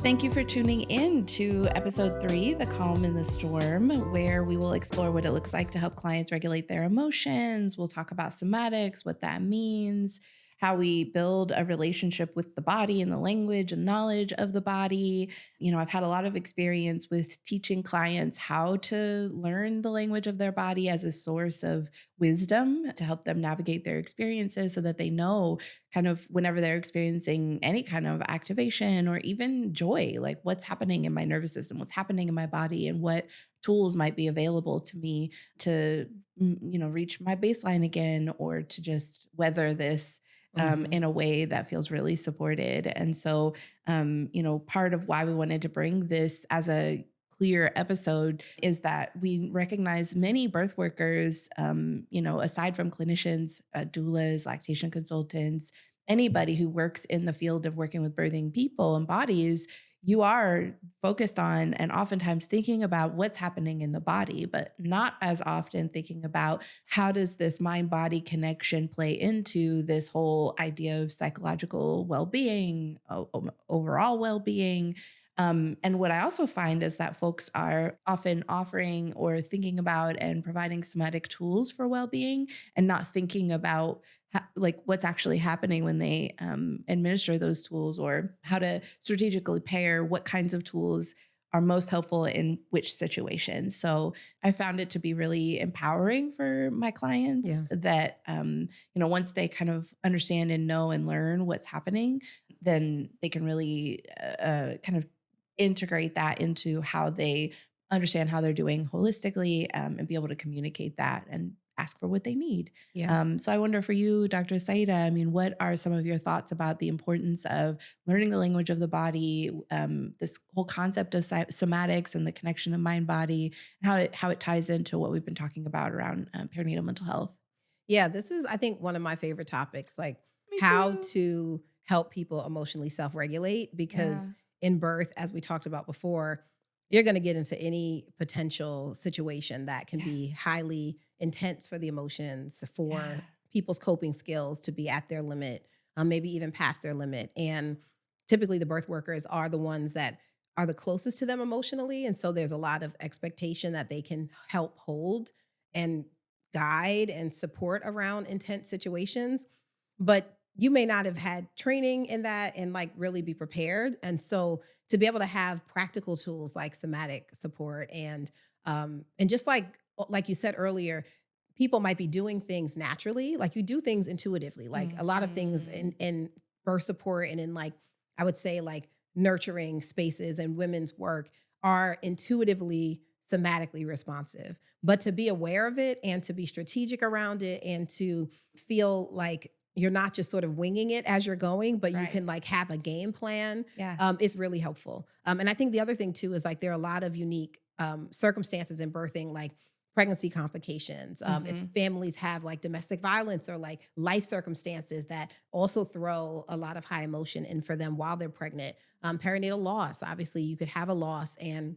Thank you for tuning in to episode 3, The Calm in the Storm, where we will explore what it looks like to help clients regulate their emotions. We'll talk about somatics, what that means, how we build a relationship with the body and the language and knowledge of the body. I've had a lot of experience with teaching clients how to learn the language of their body as a source of wisdom to help them navigate their experiences so that they know kind of whenever they're experiencing any kind of activation or even joy, like what's happening in my nervous system, what's happening in my body, and what tools might be available to me to, reach my baseline again or to just weather this Mhm. in a way that feels really supported. And so, part of why we wanted to bring this as a clear episode is that we recognize many birth workers, aside from clinicians, doulas, lactation consultants, anybody who works in the field of working with birthing people and bodies, you are focused on and oftentimes thinking about what's happening in the body, but not as often thinking about how does this mind body connection play into this whole idea of psychological well-being, overall well-being. And what I also find is that folks are often offering or thinking about and providing somatic tools for well-being and not thinking about like what's actually happening when they administer those tools, or how to strategically pair what kinds of tools are most helpful in which situations. So I found it to be really empowering for my clients Yeah. that, once they kind of understand and know and learn what's happening, then they can really kind of integrate that into how they understand how they're doing holistically, and be able to communicate that and ask for what they need. Yeah. So I wonder for you, Dr. Saida, I mean, what are some of your thoughts about the importance of learning the language of the body, this whole concept of somatics and the connection of mind body, and how it ties into what we've been talking about around perinatal mental health? Yeah, this is, I think, one of my favorite topics, like Me how too. to help people emotionally self-regulate, because Yeah. in birth, as we talked about before, you're going to get into any potential situation that can Yeah. be highly intense for the emotions, for Yeah. people's coping skills to be at their limit, maybe even past their limit. And typically the birth workers are the ones that are the closest to them emotionally. And so there's a lot of expectation that they can help hold and guide and support around intense situations, but you may not have had training in that and like really be prepared. And so to be able to have practical tools like somatic support and just like you said earlier, people might be doing things naturally, like you do things intuitively, like a lot of things Mhm. in birth support and in like I would say like nurturing spaces and women's work are intuitively somatically responsive. But to be aware of it and to be strategic around it and to feel like you're not just sort of winging it as you're going, but you Right. can like have a game plan, Yeah. it's really helpful. And I think the other thing too is like there are a lot of unique circumstances in birthing, like pregnancy complications. If Mhm. families have like domestic violence or like life circumstances that also throw a lot of high emotion in for them while they're pregnant. Perinatal loss, obviously, you could have a loss, and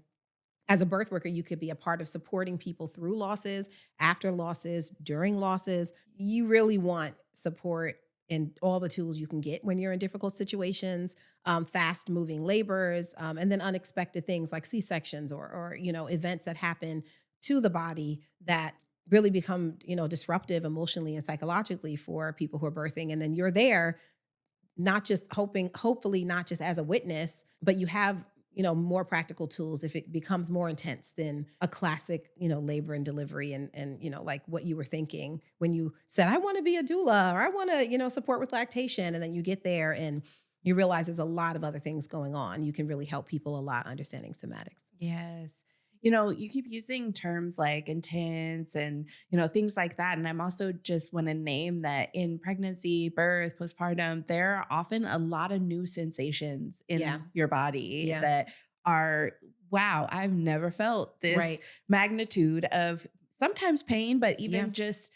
as a birth worker, you could be a part of supporting people through losses, after losses, during losses. You really want support and all the tools you can get when you're in difficult situations, fast moving labors, and then unexpected things like C-sections or events that happen to the body that really become disruptive emotionally and psychologically for people who are birthing. And then you're there not just hopefully not just as a witness, but you have, more practical tools if it becomes more intense than a classic, labor and delivery and, like what you were thinking when you said, I want to be a doula or I want to, support with lactation. And then you get there and you realize there's a lot of other things going on. You can really help people a lot understanding somatics. Yes. You keep using terms like intense and, things like that. And I'm also just want to name that in pregnancy, birth, postpartum, there are often a lot of new sensations Yeah. in your body Yeah. that are, wow, I've never felt this Right. magnitude of sometimes pain, but Yeah. even just,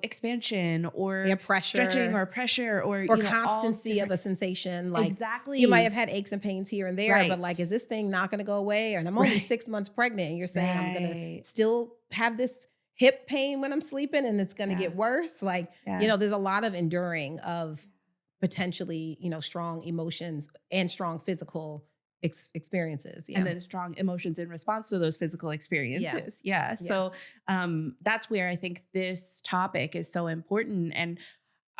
expansion Yeah. or stretching Pressure or pressure or, or all constancy of a different. sensation. Like you might have Exactly. had aches and pains here and there, but like, Right. is this thing not going to go away? And I'm only Right. 6 months pregnant. And you're saying I'm going to Right. still have this hip pain when I'm sleeping and it's going to Yeah. get worse. Like, Yeah. there's a lot of enduring of potentially, strong emotions and strong physical experiences. And Yeah. then strong emotions in response to those physical Yeah. experiences. Yeah. Yeah. So that's where I think this topic is so important. And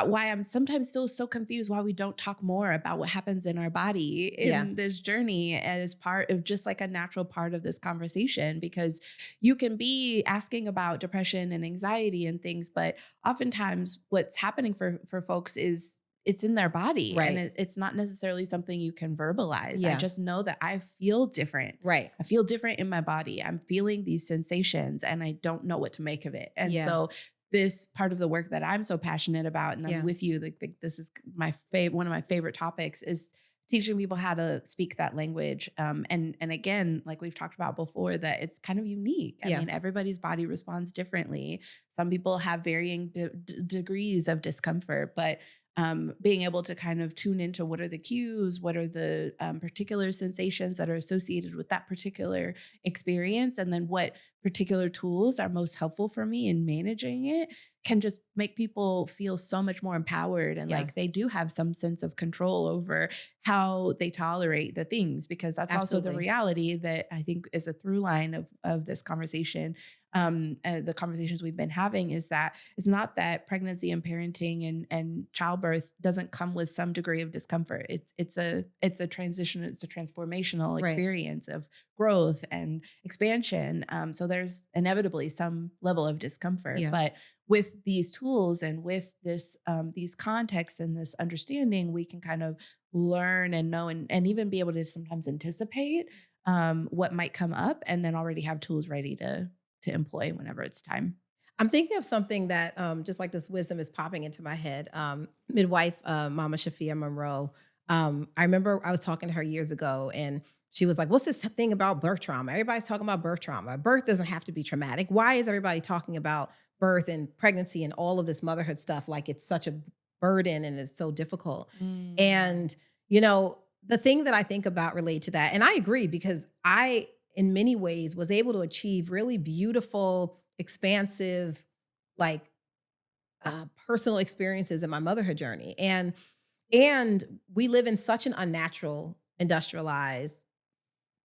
why I'm sometimes still so confused why we don't talk more about what happens in our body Yeah. in this journey as part of just like a natural part of this conversation. Because you can be asking about depression and anxiety and things, but oftentimes what's happening for folks is it's in their body, and Right. it's not necessarily something you can verbalize. I Yeah. just know that I feel different. Right. I feel different in my body. I'm feeling these sensations and I don't know what to make of it. And Yeah. so this part of the work that I'm so passionate about, and I'm Yeah. with you, like this is my one of my favorite topics, is teaching people how to speak that language. And again, like we've talked about before, that it's kind of unique. I Yeah. mean, everybody's body responds differently. Some people have varying degrees of discomfort, but being able to kind of tune into what are the cues, what are the particular sensations that are associated with that particular experience, and then what particular tools are most helpful for me in managing it, can just make people feel so much more empowered, and Yeah. like they do have some sense of control over how they tolerate the things, because that's also the Absolutely. reality that I think is a through line of this conversation. The conversations we've been having is that it's not that pregnancy and parenting and childbirth doesn't come with some degree of discomfort. It's a transition, it's a transformational Right. experience of growth and expansion. So there's inevitably some level of discomfort, Yeah. but with these tools and with this these contexts and this understanding, we can kind of learn and know, and even be able to sometimes anticipate what might come up, and then already have tools ready to employ whenever it's time. I'm thinking of something that just like this wisdom is popping into my head. Midwife Mama Shafia Monroe. I remember I was talking to her years ago, and she was like, "What's this thing about birth trauma? Everybody's talking about birth trauma. Birth doesn't have to be traumatic. Why is everybody talking about birth and pregnancy and all of this motherhood stuff like it's such a burden and it's so difficult?" Mm. And the thing that I think about related to that, and I agree because I, in many ways, was able to achieve really beautiful, expansive, like personal experiences in my motherhood journey. And we live in such an unnatural, industrialized,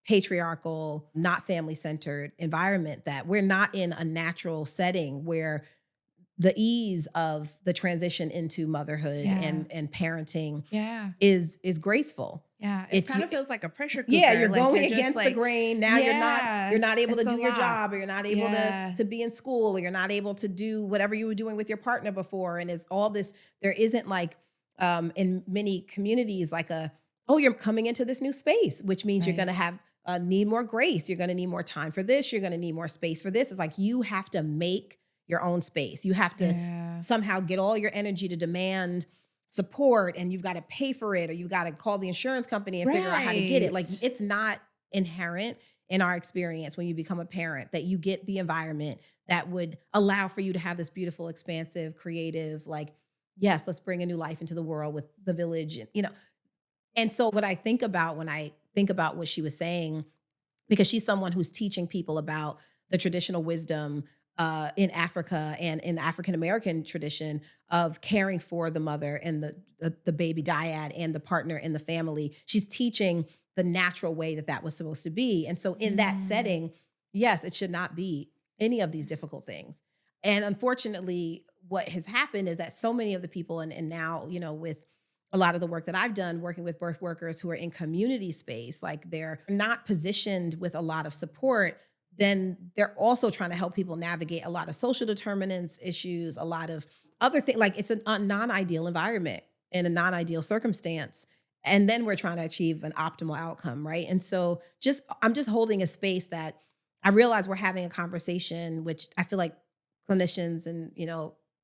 patriarchal, not family centered environment that we're not in a natural setting where the ease of the transition into motherhood Yeah. and parenting Yeah. is graceful. Yeah. It It's kind of feels like a pressure Yeah, cooker. you're Like going you're just against the like, grain. Now you're yeah, not able to it's a do your lot. job, or you're not able Yeah. to be in school, or you're not able to do whatever you were doing with your partner before. And it's all this, there isn't like in many communities like oh, you're coming into this new space, which means you're Right. gonna have need more grace, you're gonna need more time for this, you're gonna need more space for this. It's like you have to make your own space. You have to Yeah. somehow get all your energy to demand support, and you've got to pay for it, or you've got to call the insurance company and figure out how to get it. Like, Right. it's not inherent in our experience when you become a parent that you get the environment that would allow for you to have this beautiful, expansive, creative, like, yes, let's bring a new life into the world with the village. And so what I think about when I think about what she was saying, because she's someone who's teaching people about the traditional wisdom in Africa and in African American tradition of caring for the mother and the baby dyad and the partner in the family. She's teaching the natural way that that was supposed to be. And so in that Mm. setting, yes, it should not be any of these difficult things. And unfortunately, what has happened is that so many of the people, and now, with a lot of the work that I've done working with birth workers who are in community space, like they're not positioned with a lot of support, then they're also trying to help people navigate a lot of social determinants issues, a lot of other things. Like, it's a non-ideal environment in a non-ideal circumstance. And then we're trying to achieve an optimal outcome, right? And so I'm just holding a space that I realize we're having a conversation, which I feel like clinicians and,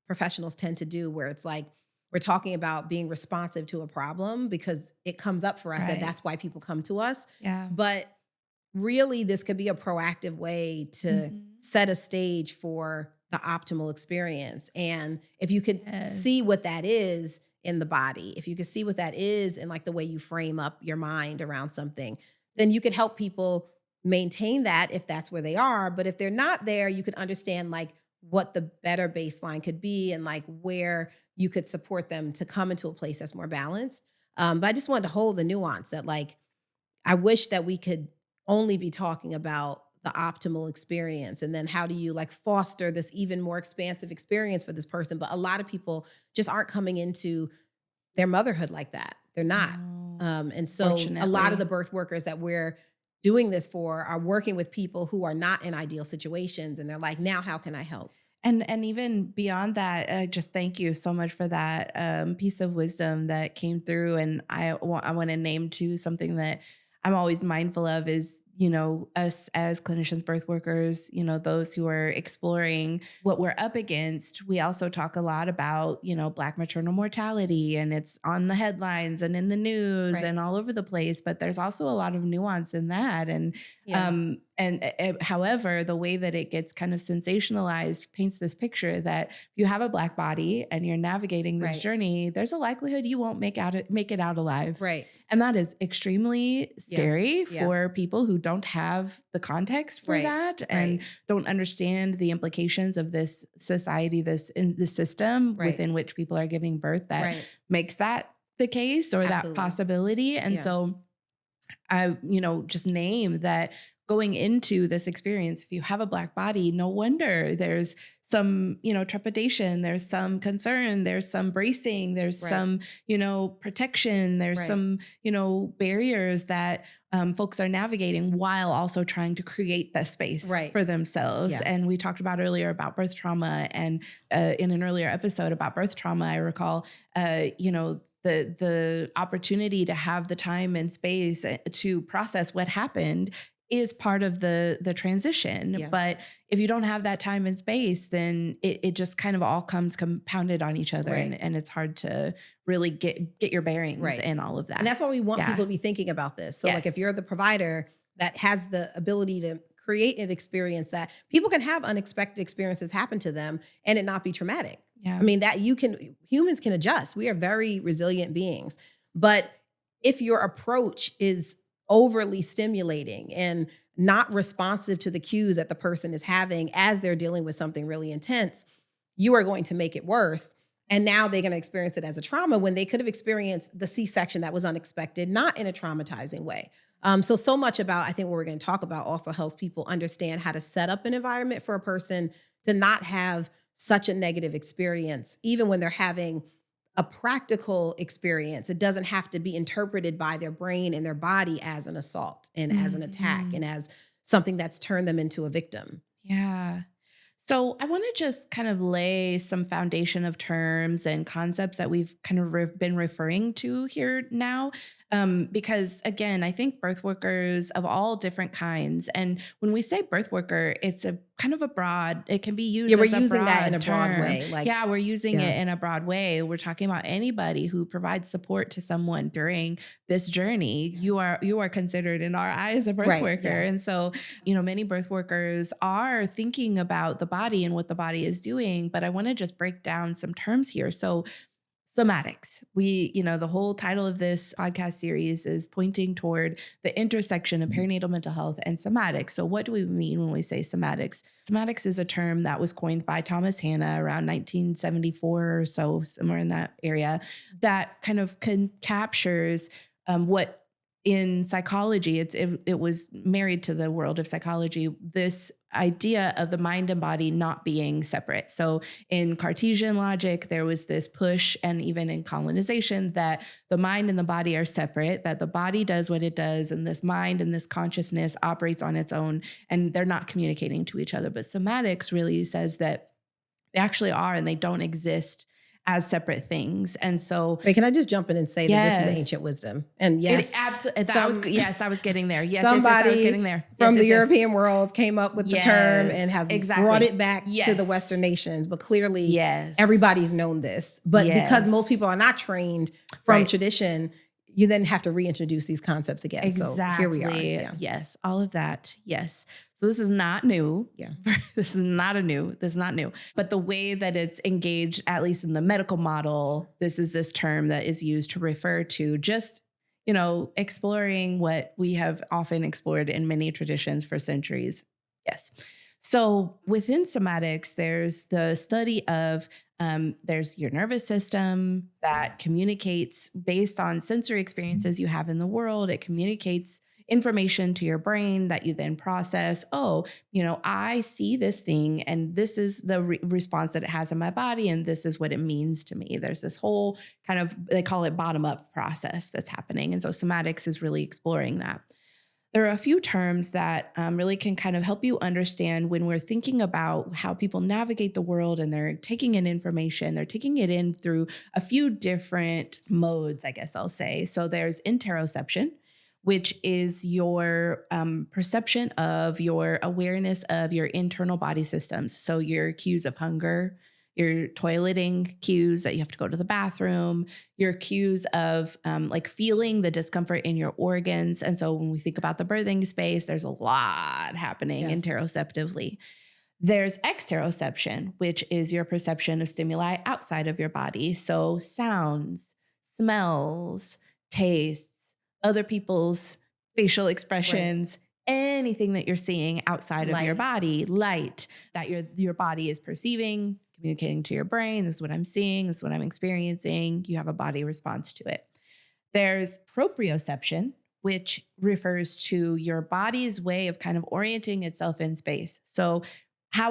professionals tend to do, where it's like, we're talking about being responsive to a problem because it comes up for us that Right. that's why people come to us. Yeah. But really, this could be a proactive way to Mhm. set a stage for the optimal experience. And if you could see Yes. what that is in the body, if you could see what that is in like the way you frame up your mind around something, then you could help people maintain that if that's where they are. But if they're not there, you could understand like what the better baseline could be and like where you could support them to come into a place that's more balanced. But I just wanted to hold the nuance that like I wish that we could only be talking about the optimal experience and then how do you like foster this even more expansive experience for this person. But a lot of people just aren't coming into their motherhood like that. They're not. No, And so a lot of the fortunately. birth workers that we're doing this for are working with people who are not in ideal situations. And they're like, now how can I help? And even beyond that, just thank you so much for that piece of wisdom that came through. And I want to name too something that I'm always mindful of is, you know, us as clinicians, birth workers, you know, those who are exploring what we're up against. We also talk a lot about, you know, Black maternal mortality, and it's on the headlines and in the news Right. and all over the place. But there's also a lot of nuance in that. Yeah. However, the way that it gets kind of sensationalized paints this picture that if you have a Black body and you're navigating this Right. journey, there's a likelihood you won't make it out alive. Right. And that is extremely Yeah. scary Yeah. for people who don't have the context for Right. that and Right. don't understand the implications of this society, this in the system Right. within which people are giving birth that Right. makes that the case or that Absolutely. possibility. And Yeah. so I, you know, just name that going into this experience, if you have a Black body, no wonder there's some, you know, trepidation, there's some concern, there's some bracing, there's Right. some, you know, protection, there's Right. some, you know, barriers that folks are navigating while also trying to create that space Right. for themselves. Yeah. And we talked about earlier about birth trauma, and in an earlier episode about birth trauma, I recall, you know, the opportunity to have the time and space to process what happened is part of the transition. Yeah. But if you don't have that time and space, then it just kind of all comes compounded on each other, Right. and it's hard to really get your bearings Right. in all of that. And that's why we want Yeah. people to be thinking about this. So, like, if Yes. you're the provider that has the ability to create an experience that people can have unexpected experiences happen to them and it not be traumatic. Yeah. I mean, that humans can adjust. We are very resilient beings. But if your approach is overly stimulating and not responsive to the cues that the person is having as they're dealing with something really intense, you are going to make it worse. And now they're going to experience it as a trauma when they could have experienced the C-section that was unexpected, not in a traumatizing way. So much about, I think, what we're going to talk about also helps people understand how to set up an environment for a person to not have such a negative experience, even when they're having a practical experience. It doesn't have to be interpreted by their brain and their body as an assault and as an attack Mhm. and as something that's turned them into a victim. Yeah. So I want to just kind of lay some foundation of terms and concepts that we've kind of been referring to here now. Because again, I think birth workers of all different kinds, and when we say birth worker, it's a kind of a broad, it can be used Yeah, we're as a using that in a broad broad term. way. Like, Yeah, we're using yeah, it in a broad way. We're talking about anybody who provides support to someone during this journey. yeah. You are considered in our eyes a birth Right. worker. Yes. And so, you know, many birth workers are thinking about the body and what the body is doing, but I want to just break down some terms here. So, somatics. You know, the whole title of this podcast series is pointing toward the intersection of perinatal mental health and somatics. So, what do we mean when we say somatics? Somatics is a term that was coined by Thomas Hanna around 1974 or so, somewhere in that area, that kind of captures what in psychology, it was married to the world of psychology, this idea of the mind and body not being separate. So in Cartesian logic, there was this push, and even in colonization, that the mind and the body are separate, that the body does what it does, and this mind and this consciousness operates on its own, and they're not communicating to each other. But somatics really says that they actually are, and they don't exist as separate things. And so, Wait, can I just jump in and say that this is yes, ancient wisdom? And it yes, absolutely. some Yes, I was getting there. Yes, I was somebody getting there. from the Yes. European world came up with the term and Yes, has brought exactly. it back to the Yes. Western nations. But clearly, Yes. everybody's known this. But because most Yes. people are not trained from Right. tradition, you then have to reintroduce these concepts again. So here we are. Exactly. Yeah. Yes. All of that. Yes. So this is not new. Yeah. This is not new. But the way that it's engaged, at least in the medical model, this is this term that is used to refer to just, you know, exploring what we have often explored in many traditions for centuries. Yes. So within somatics, there's the study of there's your nervous system that communicates based on sensory experiences you have in the world. It communicates information to your brain that you then process. Oh, I see this thing, and this is the response that it has in my body, and this is what it means to me. There's this whole kind of, they call it bottom up process that's happening. And so somatics is really exploring that. There are a few terms that really can kind of help you understand when we're thinking about how people navigate the world and they're taking in information, they're taking it in through a few different modes, I guess I'll say. So there's interoception, which is your perception of your awareness of your internal body systems. So your cues of hunger, your toileting cues that you have to go to the bathroom, your cues of like feeling the discomfort in your organs. And so when we think about the birthing space, there's a lot happening Yeah. interoceptively. There's exteroception, which is your perception of stimuli outside of your body. So sounds, smells, tastes, other people's facial Right. expressions, anything that you're seeing outside of your Light. body, light that your body is perceiving, communicating to your brain. This is what I'm seeing, this is what I'm experiencing. You have a body response to it. There's proprioception, which refers to your body's way of kind of orienting itself in space. So how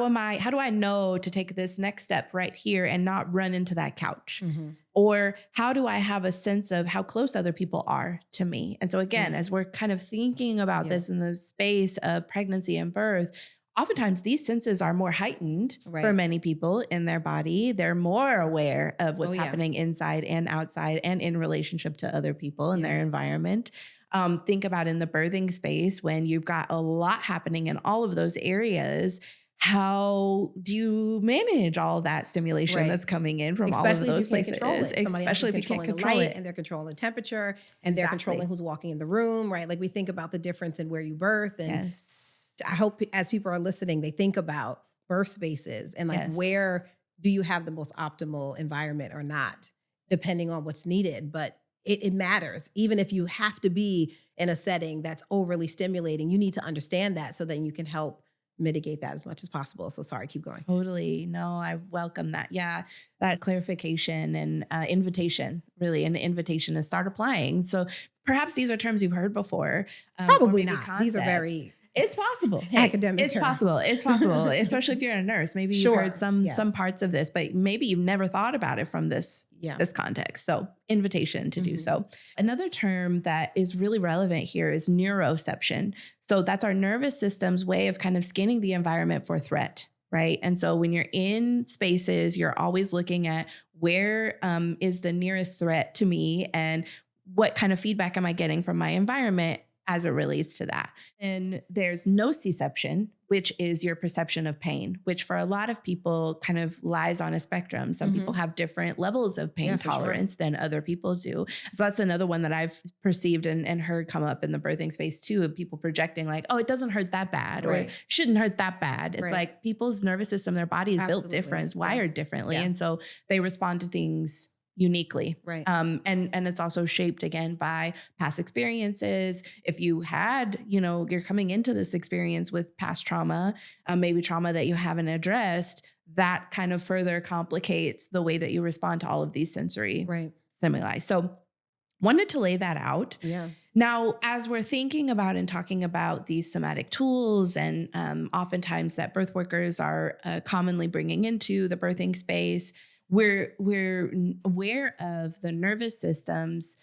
do I know to take this next step right here and not run into that couch? Hmm. Or how do I have a sense of how close other people are to me? And so again, Yeah. as we're kind of thinking about Yeah. this in the space of pregnancy and birth, oftentimes these senses are more heightened for Right. many people in their body. They're more aware of Oh what's yeah. happening inside and outside and in relationship to other people in Yeah. their environment. Think about in the birthing space when you've got a lot happening in all of those areas. How do you manage all that stimulation Right. that's coming in from all of Especially if you those can't control places, it. Somebody else especially is if you can't controlling the control light it? and they're controlling the temperature and they're controlling Exactly. who's walking in the room, right? Like we think about the difference in where you birth. And Yes. I hope as people are listening, they think about birth spaces and like Yes. where do you have the most optimal environment or not, depending on what's needed. But it matters. Even if you have to be in a setting that's overly stimulating, you need to understand that so that you can help mitigate that as much as possible. So sorry, keep going. Totally. No, I welcome that. Yeah, that clarification and invitation, really, an invitation to start applying. So perhaps these are terms you've heard before, or Probably maybe not. These are concepts. very It's possible. Hey, academic it's possible. terms. It's possible, especially if you're a nurse. Maybe you've heard Sure. some Yes. parts of this, but maybe you've never thought about it from Yeah. this context. So invitation to do Mhm. so. Another term that is really relevant here is neuroception. So that's our nervous system's way of kind of scanning the environment for threat. Right. And so when you're in spaces, you're always looking at where is the nearest threat to me and what kind of feedback am I getting from my environment as it relates to that. And there's nociception, which is your perception of pain, which for a lot of people kind of lies on a spectrum. Some people Mhm. have different levels of pain Yeah, for sure. tolerance than other people do. So that's another one that I've perceived and heard come up in the birthing space too, of people projecting like, oh, it doesn't hurt that bad or it Right. shouldn't hurt that bad. It's Right. like people's nervous system, their body is built different, Absolutely. it's Yeah. wired differently. Yeah. And so they respond to things uniquely. Right. And it's also shaped again by past experiences. If you had, you're coming into this experience with past trauma, maybe trauma that you haven't addressed, that kind of further complicates the way that you respond to all of these sensory Right. stimuli. So wanted to lay that out. Yeah. Now, as we're thinking about and talking about these somatic tools, and oftentimes that birth workers are commonly bringing into the birthing space, we're aware of the nervous system's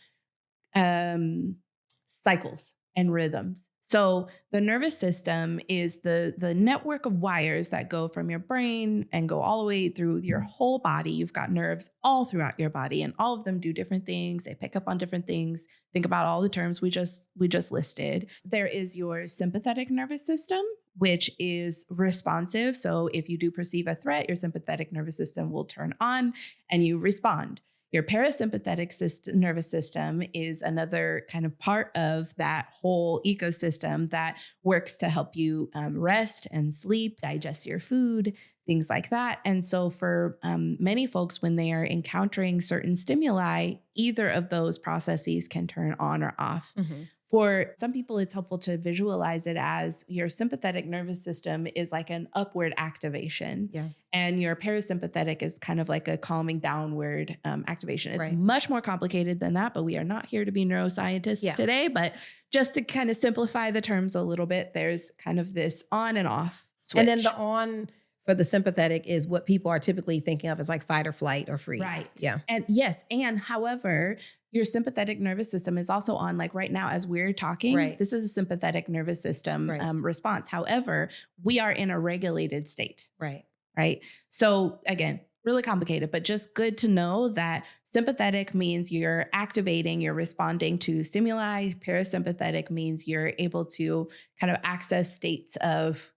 cycles and rhythms. So the nervous system is the network of wires that go from your brain and go all the way through your whole body. You've got nerves all throughout your body, and all of them do different things. They pick up on different things. Think about all the terms we just listed. There is your sympathetic nervous system, which is responsive. So if you do perceive a threat, your sympathetic nervous system will turn on and you respond. Your parasympathetic nervous system is another kind of part of that whole ecosystem that works to help you rest and sleep, digest your food, things like that. And so for many folks, when they are encountering certain stimuli, either of those processes can turn on or off. Mhm. For some people, it's helpful to visualize it as your sympathetic nervous system is like an upward activation, Yeah. and your parasympathetic is kind of like a calming downward activation. It's Right. much more complicated than that, but we are not here to be neuroscientists Yeah. today. But just to kind of simplify the terms a little bit, there's kind of this on and off And then the switch. on for the sympathetic is what people are typically thinking of as like fight or flight or freeze. Right. Yeah. And yes. And however, your sympathetic nervous system is also on, like right now, as we're talking, Right. this is a sympathetic nervous system Right. response. However, we are in a regulated state, Right. right? So again, really complicated, but just good to know that sympathetic means you're activating, you're responding to stimuli. Parasympathetic means you're able to kind of access states of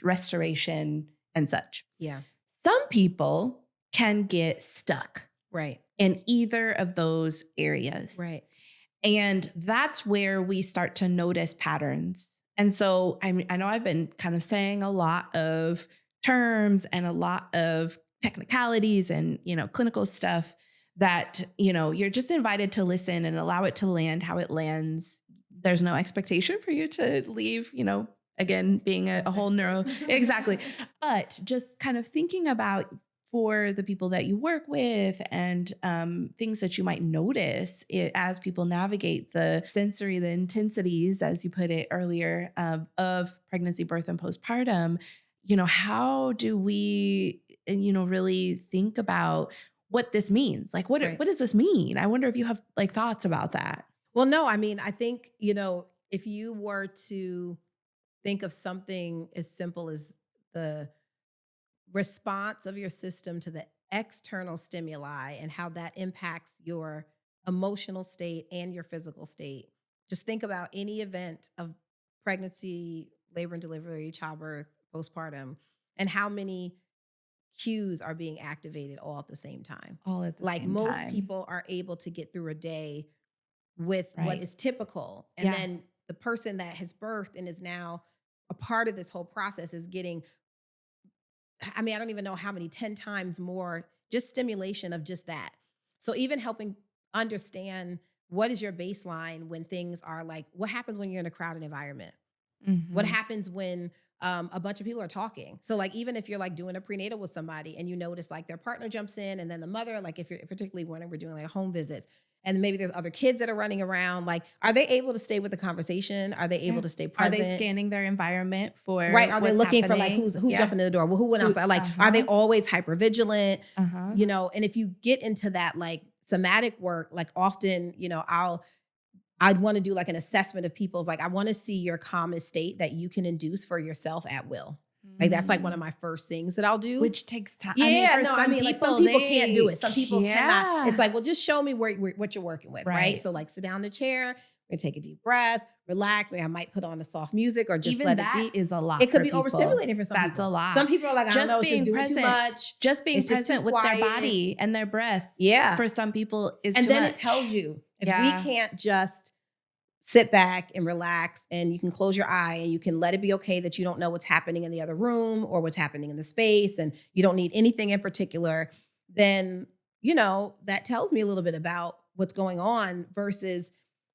restoration, and such. Yeah. Some people can get stuck Right. in either of those areas. Right. And that's where we start to notice patterns. And so I know I've been kind of saying a lot of terms and a lot of technicalities and, clinical stuff that, you're just invited to listen and allow it to land how it lands. There's no expectation for you to leave, again, being a whole neuro. Exactly. But just kind of thinking about for the people that you work with and things that you might notice as people navigate the sensory, the intensities, as you put it earlier, of pregnancy, birth, and postpartum. How do we, really think about what this means? Like, Right. what does this mean? I wonder if you have like thoughts about that. Well, no, I mean, I think, if you were to think of something as simple as the response of your system to the external stimuli and how that impacts your emotional state and your physical state. Just think about any event of pregnancy, labor and delivery, childbirth, postpartum, and how many cues are being activated all at the same time. All at the Like same most time. people are able to get through a day with what Right. is typical. And Yeah. then the person that has birthed and is now a part of this whole process is getting, I mean, I don't even know how many, 10 times more just stimulation of just that. So even helping understand what is your baseline when things are like, what happens when you're in a crowded environment? What Mhm. happens when a bunch of people are talking? So like even if you're like doing a prenatal with somebody and you notice like their partner jumps in and then the mother, like if you're particularly when we're doing like home visits and maybe there's other kids that are running around, like are they able to stay with the conversation? Are they able Yeah. to stay Are they present? scanning their environment for Right? Are they what's looking for like happening? who's Yeah. jumping in the door? Well, who went Who outside? Like, are they always hyper vigilant? Uh-huh. And if you get into that like somatic work, like often, I'd want to do like an assessment of people's like, I want to see your calmest state that you can induce for yourself at will. Like that's like one of Mm. my first things that I'll do. Which takes time. I mean, Yeah, for no, I some mean, like some people, people can't do it. Some people cannot. It's yeah. like, well, just show me what you're working with, right? Right. So, like, sit down in the chair, and take a deep breath, relax. Maybe I might put on a soft music or just Even let that it be. is a lot. It could for be people. overstimulating for some That's people. a lot. Some people are like, I don't Just know, it's just being doing too present. much. Just being It's just too present with their quiet. body and their breath. Yeah. For some people is And too then much. it tells you if Yeah. we can't just sit back and relax and you can close your eye and you can let it be okay that you don't know what's happening in the other room or what's happening in the space and you don't need anything in particular, then, that tells me a little bit about what's going on versus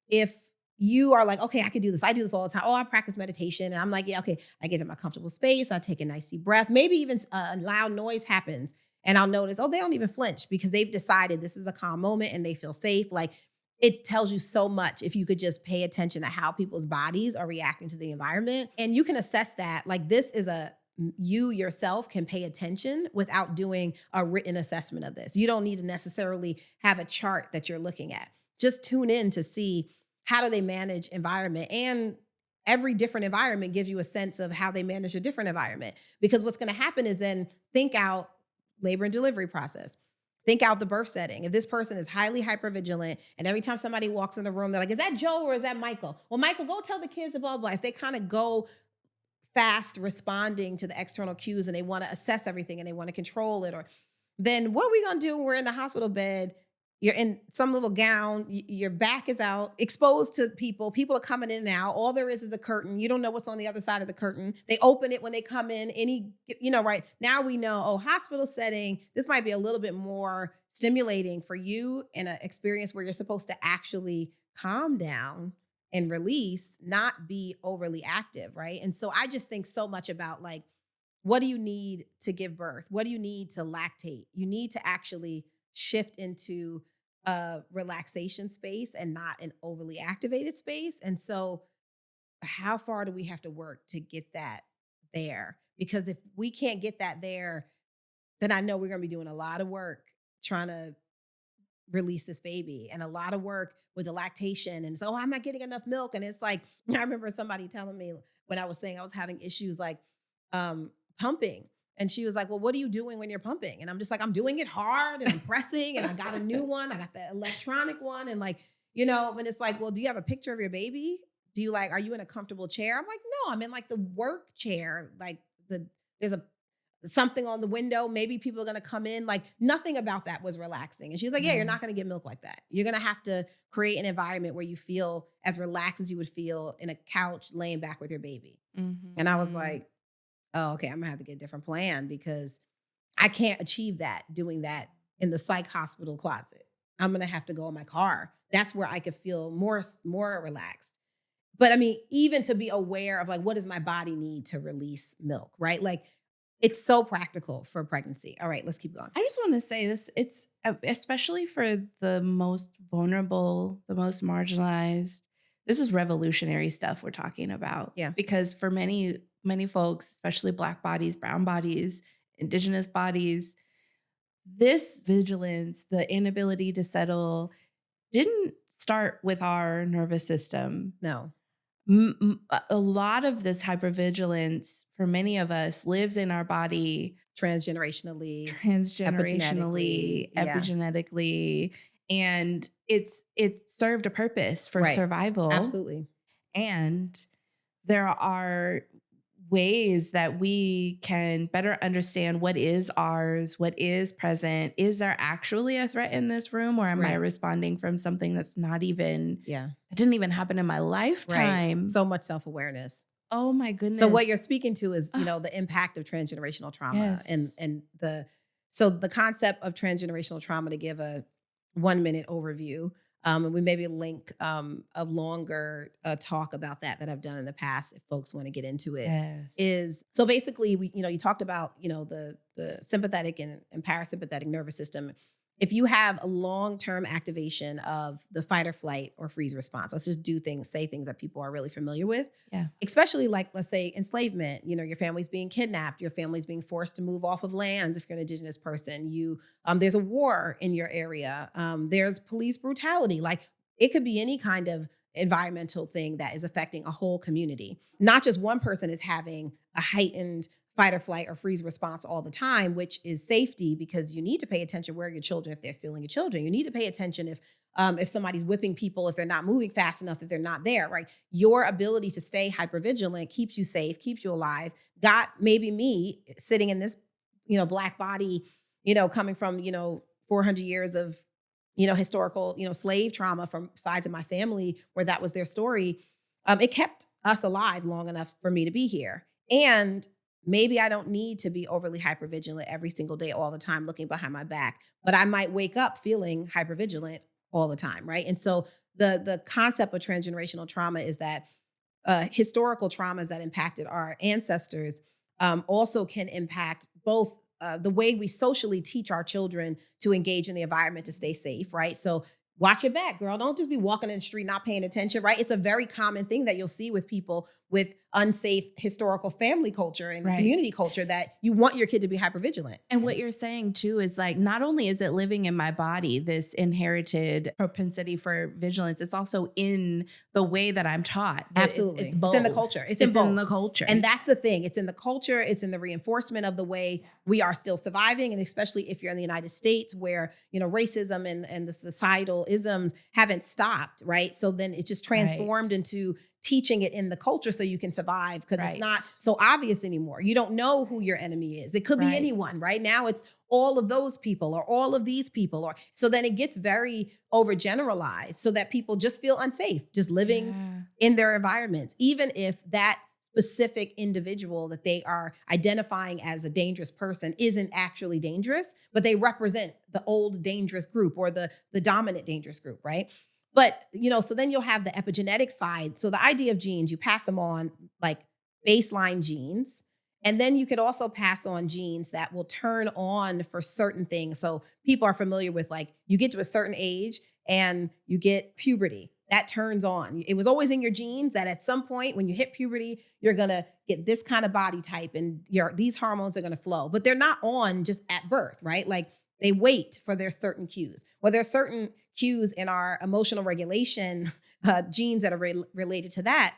if you are like, okay, I could do this. I do this all the time. Oh, I practice meditation. And I'm like, yeah, okay, I get to my comfortable space. I take a nice deep breath. Maybe even a loud noise happens and I'll notice, oh, they don't even flinch because they've decided this is a calm moment and they feel safe. Like, it tells you so much if you could just pay attention to how people's bodies are reacting to the environment. And you can assess that. Like this is you yourself can pay attention without doing a written assessment of this. You don't need to necessarily have a chart that you're looking at. Just tune in to see how do they manage environment. And every different environment gives you a sense of how they manage a different environment. Because what's going to happen is then think out labor and delivery process. Think out the birth setting. If this person is highly hypervigilant and every time somebody walks in the room, they're like, is that Joe or is that Michael? Well, Michael, go tell the kids, blah, blah. If they kind of go fast responding to the external cues and they want to assess everything and they want to control it, or then what are we going to do when we're in the hospital bed You're in some little gown, your back is out, exposed to people. People are coming in and out. All there is a curtain. You don't know what's on the other side of the curtain. They open it when they come in. Right now we know, oh, hospital setting, this might be a little bit more stimulating for you in an experience where you're supposed to actually calm down and release, not be overly active, right? And so I just think so much about like, what do you need to give birth? What do you need to lactate? You need to actually shift into a relaxation space and not an overly activated space. And so, how far do we have to work to get that there? Because if we can't get that there, then I know we're going to be doing a lot of work trying to release this baby and a lot of work with the lactation. And so, oh, I'm not getting enough milk. And it's like, I remember somebody telling me when I was saying I was having issues like pumping. And she was like, well, what are you doing when you're pumping? And I'm just like, I'm doing it hard and I'm pressing and I got a new one. I got the electronic one. And like, when it's like, well, do you have a picture of your baby? Do you are you in a comfortable chair? I'm like, no, I'm in like the work chair. Like there's something on the window. Maybe people are going to come in. Like nothing about that was relaxing. And she's like, yeah, you're not going to get milk like that. You're going to have to create an environment where you feel as relaxed as you would feel in a couch laying back with your baby. And I was like, oh, okay, I'm gonna have to get a different plan because I can't achieve that doing that in the psych hospital closet. I'm gonna have to go in my car. That's where I could feel more relaxed. But I mean, even to be aware of like, what does my body need to release milk, right? Like, it's so practical for pregnancy. All right, let's keep going. I just want to say this, it's especially for the most vulnerable, the most marginalized. This is revolutionary stuff we're talking about. Yeah. Because for many folks, especially Black bodies, brown bodies, Indigenous bodies, this vigilance, the inability to settle didn't start with our nervous system. No. A lot of this hypervigilance for many of us lives in our body Transgenerationally, epigenetically, and it served a purpose for Right. survival. Absolutely. And there are ways that we can better understand what is ours, what is present. Is there actually a threat in this room, or am I Right. responding from something that's not even, Yeah. it didn't even happen in my lifetime? Right. So much self-awareness. Oh my goodness. So what you're speaking to is, the impact of transgenerational trauma. Yes. And the concept of transgenerational trauma, to give a 1-minute overview. And we maybe link a longer talk about that I've done in the past if folks want to get into it. Yes. Is so basically you talked about the sympathetic and parasympathetic nervous system. If you have a long-term activation of the fight or flight or freeze response, let's just say things that people are really familiar with. Yeah. Especially like, let's say enslavement, your family's being kidnapped, your family's being forced to move off of lands. If you're an Indigenous person, there's a war in your area. There's police brutality. Like it could be any kind of environmental thing that is affecting a whole community. Not just one person is having a heightened fight or flight or freeze response all the time, which is safety, because you need to pay attention where are your children if they're stealing your children. You need to pay attention if somebody's whipping people, if they're not moving fast enough, if they're not there, right? Your ability to stay hypervigilant keeps you safe, keeps you alive. Got maybe me sitting in this, Black body, coming from, 400 years of, historical, slave trauma from sides of my family where that was their story. It kept us alive long enough for me to be here. And maybe I don't need to be overly hypervigilant every single day, all the time, looking behind my back, but I might wake up feeling hypervigilant all the time, right? And so the concept of transgenerational trauma is that historical traumas that impacted our ancestors also can impact both the way we socially teach our children to engage in the environment to stay safe, right? So watch your back, girl. Don't just be walking in the street not paying attention, right? It's a very common thing that you'll see with people with unsafe historical family culture and community culture, that you want your kid to be hypervigilant. And what you're saying too is like, not only is it living in my body, this inherited propensity for vigilance, it's also in the way that I'm taught. Absolutely. It's both. It's in the culture. It's in both. the culture. And that's the thing. It's in the culture. It's in the reinforcement of the way we are still surviving. And especially if you're in the United States where, racism and the societal isms haven't stopped, right? So then it just Right. transformed into teaching it in the culture so you can survive because it's Right. not so obvious anymore. You don't know who your enemy is. It could be Right. anyone, right? Now it's all of those people or all of these people or so then it gets very overgeneralized so that people just feel unsafe just living Yeah. in their environments, even if that specific individual that they are identifying as a dangerous person isn't actually dangerous, but they represent the old dangerous group or the dominant dangerous group, right? But so then you'll have the epigenetic side. So the idea of genes, you pass them on like baseline genes. And then you could also pass on genes that will turn on for certain things. So people are familiar with like you get to a certain age and you get puberty. That turns on. It was always in your genes that at some point when you hit puberty, you're gonna get this kind of body type and these hormones are gonna flow. But they're not on just at birth, right? Like they wait for their certain cues. Well, there's certain cues in our emotional regulation genes that are related to that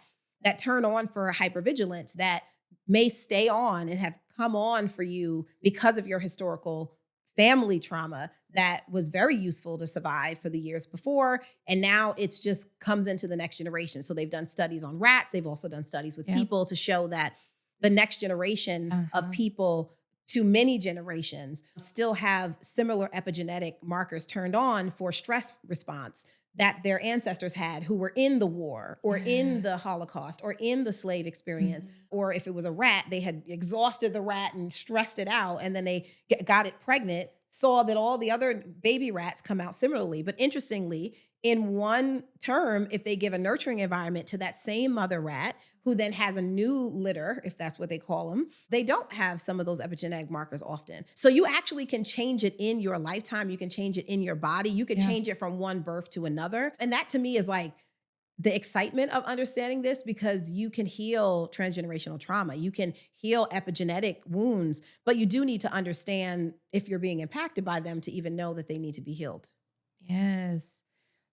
turn on for hypervigilance that may stay on and have come on for you because of your historical family trauma that was very useful to survive for the years before. And now it's just comes into the next generation. So they've done studies on rats. They've also done studies with Yep. people to show that the next generation of Uh-huh. people to many generations still have similar epigenetic markers turned on for stress response that their ancestors had who were in the war or in Yeah. the Holocaust or in the slave experience. Mhm. Or if it was a rat, they had exhausted the rat and stressed it out. And then they got it pregnant, saw that all the other baby rats come out similarly. But interestingly, in one term, if they give a nurturing environment to that same mother rat, who then has a new litter, if that's what they call them, they don't have some of those epigenetic markers often. So you actually can change it in your lifetime. You can change it in your body. You can Yeah. change it from one birth to another. And that to me is like the excitement of understanding this because you can heal transgenerational trauma. You can heal epigenetic wounds, but you do need to understand if you're being impacted by them to even know that they need to be healed. Yes.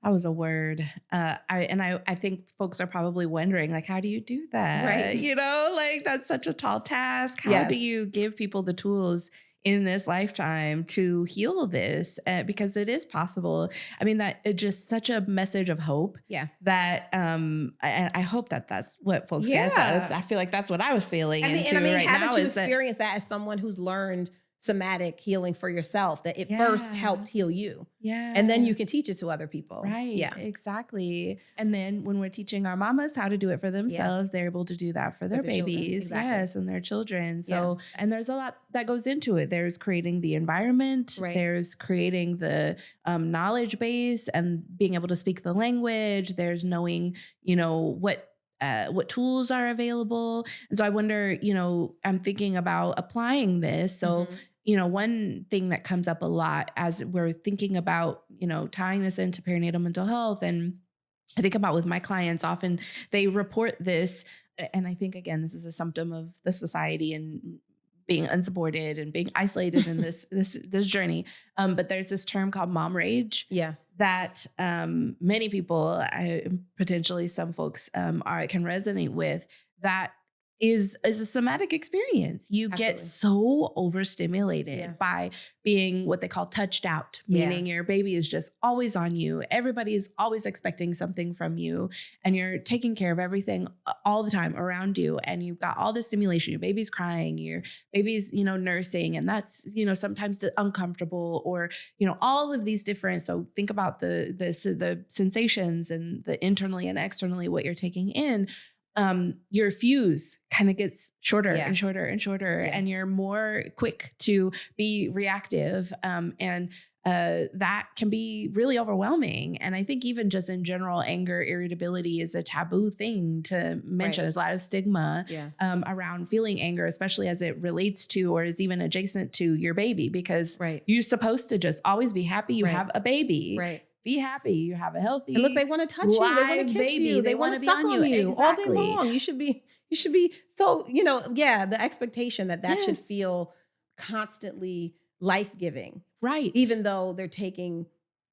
That was a word. I think folks are probably wondering, like, how do you do that? Right. Like that's such a tall task. How do Yes. you give people the tools in this lifetime to heal this? Because it is possible. I mean, that it's just such a message of hope Yeah. that I hope that that's what folks get. Yeah. I feel like that's what I was feeling I into mean, right haven't now you is that experienced that as someone who's learned somatic healing for yourself, that it first yeah, helped heal you and then yeah. you can teach it to other people? Right, Yeah. exactly. And then when we're teaching our mamas how to do it for Yeah. themselves, they're able to do that for With their the children. babies, Exactly. yes, and their children. Yeah. So, and there's a lot that goes into it. There's creating the environment, Right. there's creating the knowledge base and being able to speak the language. There's knowing, what tools are available. And so I wonder, I'm thinking about applying this. So Mhm. one thing that comes up a lot as we're thinking about, tying this into perinatal mental health, and I think about with my clients, often they report this. And I think, again, this is a symptom of the society and being unsupported and being isolated in this journey. But there's this term called mom rage Yeah. that many people, potentially some folks, can resonate with. That is a somatic experience. You get Absolutely. so Yeah. overstimulated by being what they call touched out, Yeah. meaning your baby is just always on you. Everybody is always expecting something from you, and you're taking care of everything all the time around you. And you've got all this stimulation. Your baby's crying, your baby's, nursing, and that's, sometimes uncomfortable, or all of these different. So think about the sensations and the internally and externally what you're taking in. Your fuse kind of gets shorter Yeah. and shorter and shorter, Yeah. and you're more quick to be reactive. And that can be really overwhelming. And I think even just in general, anger, irritability is a taboo thing to mention. Right. There's a lot of stigma Yeah. around feeling anger, especially as it relates to or is even adjacent to your baby, because Right. you're supposed to just always be happy you Right. have a baby. Right. Be happy you have a And look, they healthy, want to touch you. They want live to kiss baby. you. They They want want to to be suck on you. on you all day Exactly. long. You should be so, yeah, the expectation that should Yes. feel constantly life-giving, Right. even though they're taking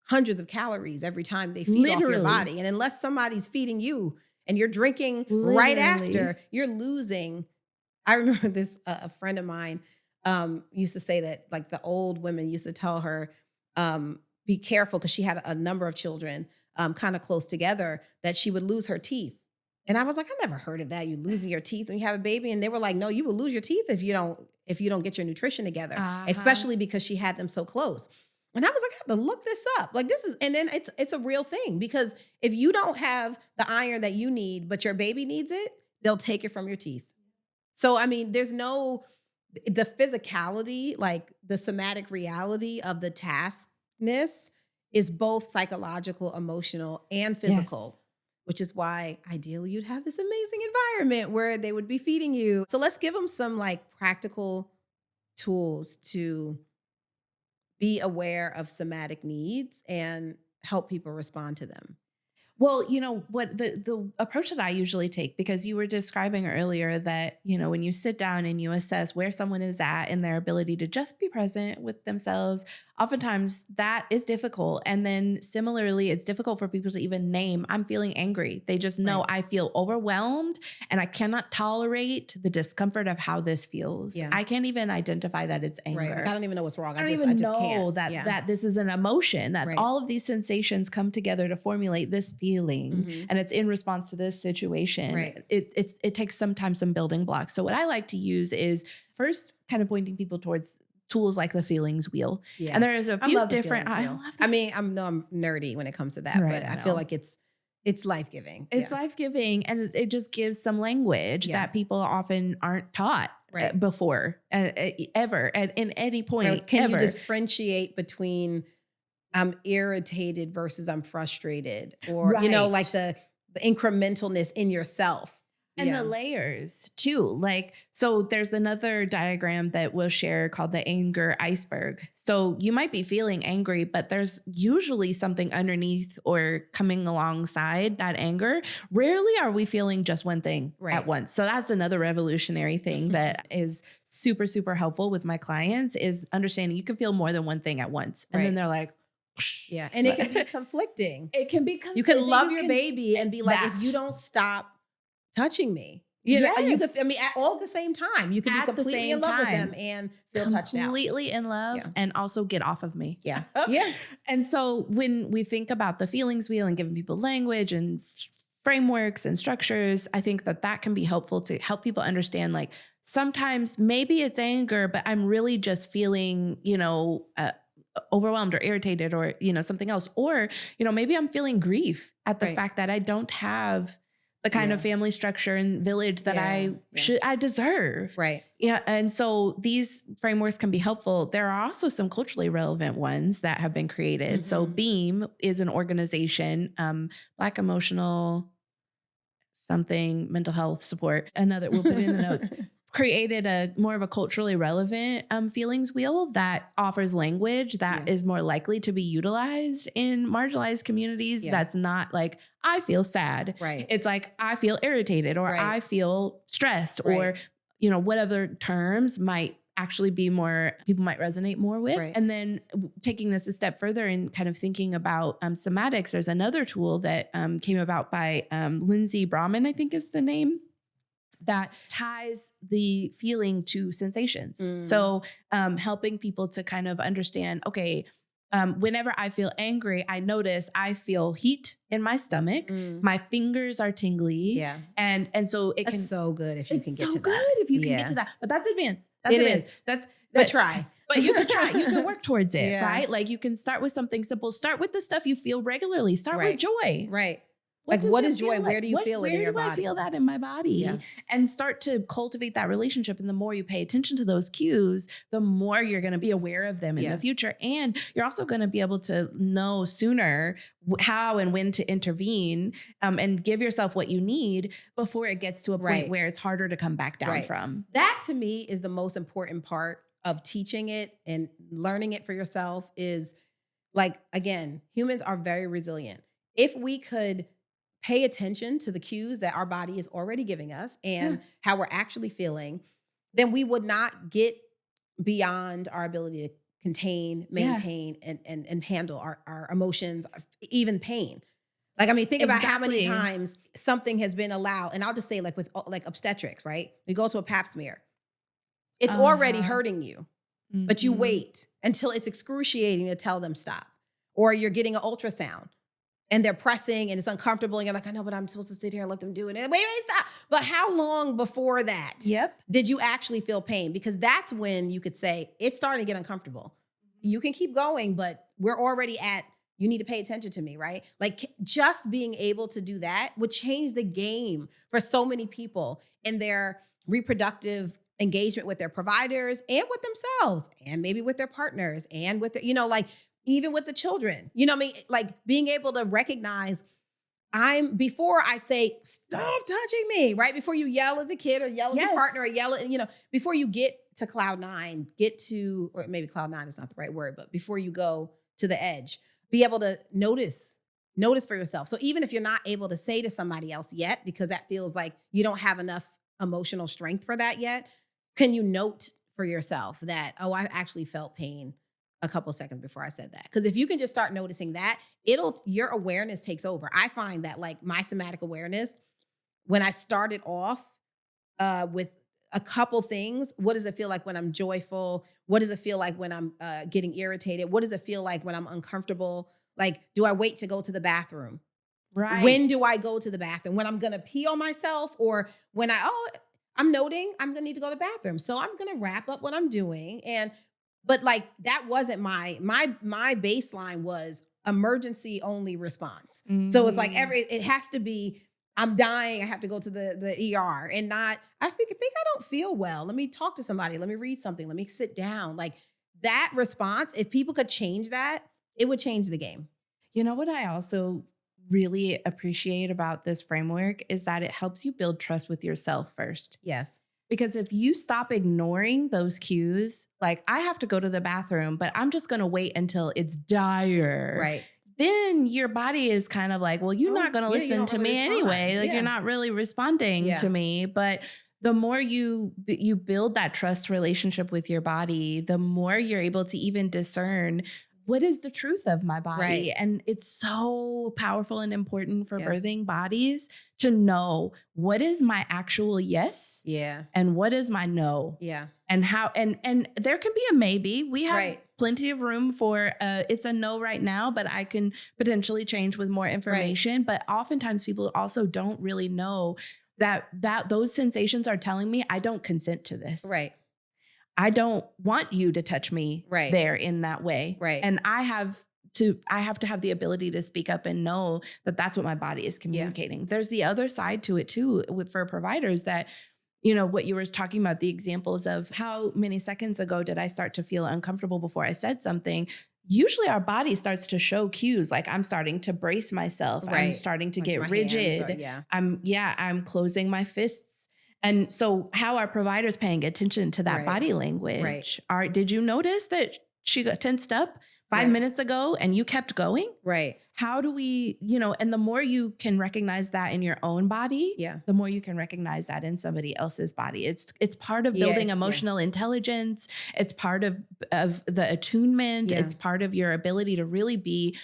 hundreds of calories every time they feed off your Literally. body. And unless somebody's feeding you and you're drinking right Literally. after, you're losing. I remember this, a friend of mine used to say that like the old women used to tell her, be careful because she had a number of children kind of close together that she would lose her teeth. And I was like, I never heard of that. You losing your teeth when you have a baby. And they were like, no, you will lose your teeth if you don't get your nutrition together, Uh-huh. especially because she had them so close. And I was like, I have to look this up. Like this is, and then it's a real thing because if you don't have the iron that you need, but your baby needs it, they'll take it from your teeth. So I mean, there's no the physicality, like the somatic reality of the taskness is both psychological, emotional, and Yes. physical, which is why ideally you'd have this amazing environment where they would be feeding you. So let's give them some like practical tools to be aware of somatic needs and help people respond to them. Well, what the approach that I usually take, because you were describing earlier that, when you sit down and you assess where someone is at in their ability to just be present with themselves, oftentimes that is difficult. And then similarly, it's difficult for people to even name, I'm feeling angry. They just know Right. I feel overwhelmed and I cannot tolerate the discomfort of how this feels. Yeah. I can't even identify that it's Right. Like I anger. don't even know what's wrong. I don't I even just can't. know that Yeah. this is an emotion, that Right. all of these sensations come together to formulate this feeling, Hmm. and it's in response to this situation. Right. It takes sometimes some building blocks. So what I like to use is first kind of pointing people towards tools like the feelings wheel. And Yeah. there is a I few love the different, feelings I wheel. love I the mean, I'm nerdy when it comes to that, right, but I I feel know. like it's life-giving. It's Yeah. life-giving, and it just gives some language Yeah. that people often aren't taught Right. before, ever at in any point Or can you ever. differentiate between I'm irritated versus I'm frustrated or like Right. the incrementalness in yourself. And the Yeah. layers too. Like, so there's another diagram that we'll share called the anger iceberg. So you might be feeling angry, but there's usually something underneath or coming alongside that anger. Rarely are we feeling just one thing at Right. once. So that's another revolutionary thing that is super, super helpful with my clients is understanding you can feel more than one thing at once. And then Right. they're like, Yeah. And it can be conflicting. it can be You can conflicting. love You your can baby and be like, if that. you don't stop touching me. You could, I Yes. mean, at all at the same time, you can be At the completely in same love with them time. and feel touched out. Completely in love Yeah. and also get off of me. Yeah. Yeah. And so when we think about the feelings wheel and giving people language and frameworks and structures, I think that can be helpful to help people understand, like, sometimes maybe it's anger, but I'm really just feeling, overwhelmed or irritated or, something else. Or, maybe I'm feeling grief at the Right. fact that I don't have the kind of Yeah. family structure and village that Yeah. Yeah. I deserve. Right. Yeah. And so these frameworks can be helpful. There are also some culturally relevant ones that have been created. So Mhm. Beam is an organization, Black Emotional something mental health support. Another, we'll put it in the notes. Created a more of a culturally relevant feelings wheel that offers language that Yeah. is more likely to be utilized in marginalized communities. Yeah. That's not like, I feel sad. Right. It's like, I feel irritated or Right. I feel stressed or, Right. what other terms might actually be more, people might resonate more with. Right. And then taking this a step further and kind of thinking about somatics, there's another tool that came about by Lindsay Brahman, I think is the name, that ties the feeling to sensations. Mm. So helping people to kind of understand, okay, whenever I feel angry, I notice I feel heat in my stomach. Mm. My fingers are tingly. Yeah. And so it That's can, so good if you it's can get so to good that. if you can Yeah. get to that. But that's advanced. That's It advanced. is. But But try. But you can try. You can work towards it, Yeah. right? Like you can start with something simple. Start with the stuff you feel regularly. Start with Right. joy. Right. What Like, does what it is joy? feel Where like? do you feel it in Where your do I body? feel that in my body? Yeah. And start to cultivate that relationship. And the more you pay attention to those cues, the more you're going to be aware of them in Yeah. the future. And you're also going to be able to know sooner how and when to intervene and give yourself what you need before it gets to a point Right. where it's harder to come back down Right. from. That to me is the most important part of teaching it and learning it for yourself is like, again, humans are very resilient. If we could pay attention to the cues that our body is already giving us and Yeah. how we're actually feeling, then we would not get beyond our ability to contain, maintain, and handle our emotions, even pain. Like, I mean, think about how many Exactly. times something has been allowed. And I'll just say, like, with like obstetrics, right? You go to a pap smear, it's already Uh-huh. hurting you, but you Mhm. wait until it's excruciating to tell them stop. or you're getting an ultrasound and they're pressing and it's uncomfortable and you're like, I know, but I'm supposed to sit here and let them do it. And wait, stop. But how long before that Yep. did you actually feel pain? Because that's when you could say it's starting to get uncomfortable. You can keep going, but we're already at, you need to pay attention to me, right? Like just being able to do that would change the game for so many people in their reproductive engagement with their providers and with themselves and maybe with their partners and with, like even with the children, what I mean? Like being able to recognize before I say, stop touching me, right? Before you yell at the kid or yell at your partner or yell at, before you get to cloud nine, or maybe cloud nine is not the right word, but before you go to the edge, be able to notice for yourself. So even if you're not able to say to somebody else yet, because that feels like you don't have enough emotional strength for that yet, can you note for yourself that, oh, I actually felt pain a couple seconds before I said that? Because if you can just start noticing that, your awareness takes over. I find that like my somatic awareness, when I started off with a couple things, what does it feel like when I'm joyful? What does it feel like when I'm getting irritated? What does it feel like when I'm uncomfortable? Like, do I wait to go to the bathroom? Right. When do I go to the bathroom? When I'm going to pee on myself, or when I'm noting I'm going to need to go to the bathroom. So I'm going to wrap up what I'm doing. But like, that wasn't my baseline was emergency only response. So it's like it has to be, I'm dying, I have to go to the ER, and not, I think I don't feel well. Let me talk to somebody. Let me read something. Let me sit down. Like that response, if people could change that, it would change the game. You know what I also really appreciate about this framework is that it helps you build trust with yourself first. Yes. Because if you stop ignoring those cues, like I have to go to the bathroom, but I'm just going to wait until it's dire. Right. Then your body is kind of like, well, you're not going to listen to me anyway. Like you're not really responding to me. But the more you build that trust relationship with your body, the more you're able to even discern what is the truth of my body. Right. And it's so powerful and important for birthing bodies to know what is my actual yes. Yeah. And what is my no. Yeah. And how, and there can be a maybe. We have plenty of room for it's a no right now, but I can potentially change with more information. But oftentimes people also don't really know that those sensations are telling me I don't consent to this. Right. I don't want you to touch me there in that way. Right. And I have to have the ability to speak up and know that that's what my body is communicating. Yeah. There's the other side to it too, for providers that, what you were talking about, the examples of how many seconds ago did I start to feel uncomfortable before I said something. Usually our body starts to show cues, like I'm starting to brace myself. I'm starting to get rigid. I'm closing my fists. And so how are providers paying attention to that body language? Did you notice that she got tensed up 5 minutes ago and you kept going? Right. How do we, and the more you can recognize that in your own body, the more you can recognize that in somebody else's body. It's part of building emotional intelligence. It's part of the attunement. It's part of your ability to really be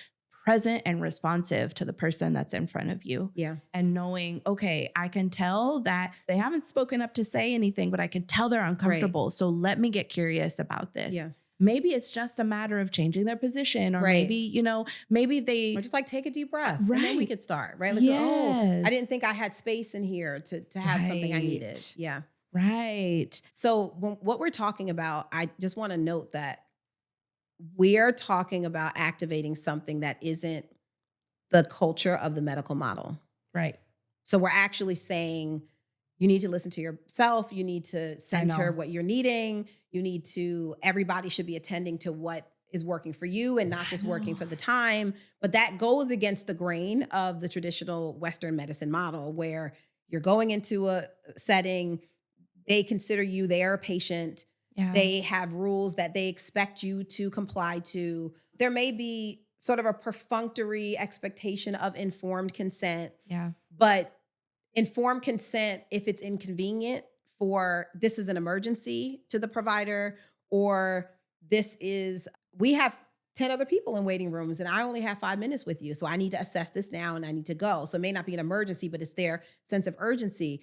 present and responsive to the person that's in front of you. Yeah. And knowing, okay, I can tell that they haven't spoken up to say anything, but I can tell they're uncomfortable. So let me get curious about this. Yeah. Maybe it's just a matter of changing their position, or maybe, maybe they or just like take a deep breath and then we could start, right? Like, oh, I didn't think I had space in here to have something I needed. Yeah. Right. So what we're talking about, I just want to note that we're talking about activating something that isn't the culture of the medical model. Right. So we're actually saying you need to listen to yourself. You need to center what you're needing. Everybody should be attending to what is working for you and not just working for the time. But that goes against the grain of the traditional Western medicine model, where you're going into a setting, they consider you their patient. Yeah. They have rules that they expect you to comply to. There may be sort of a perfunctory expectation of informed consent. Yeah. But informed consent, if it's inconvenient for this is an emergency to the provider, or we have 10 other people in waiting rooms and I only have 5 minutes with you. So I need to assess this now and I need to go. So it may not be an emergency, but it's their sense of urgency.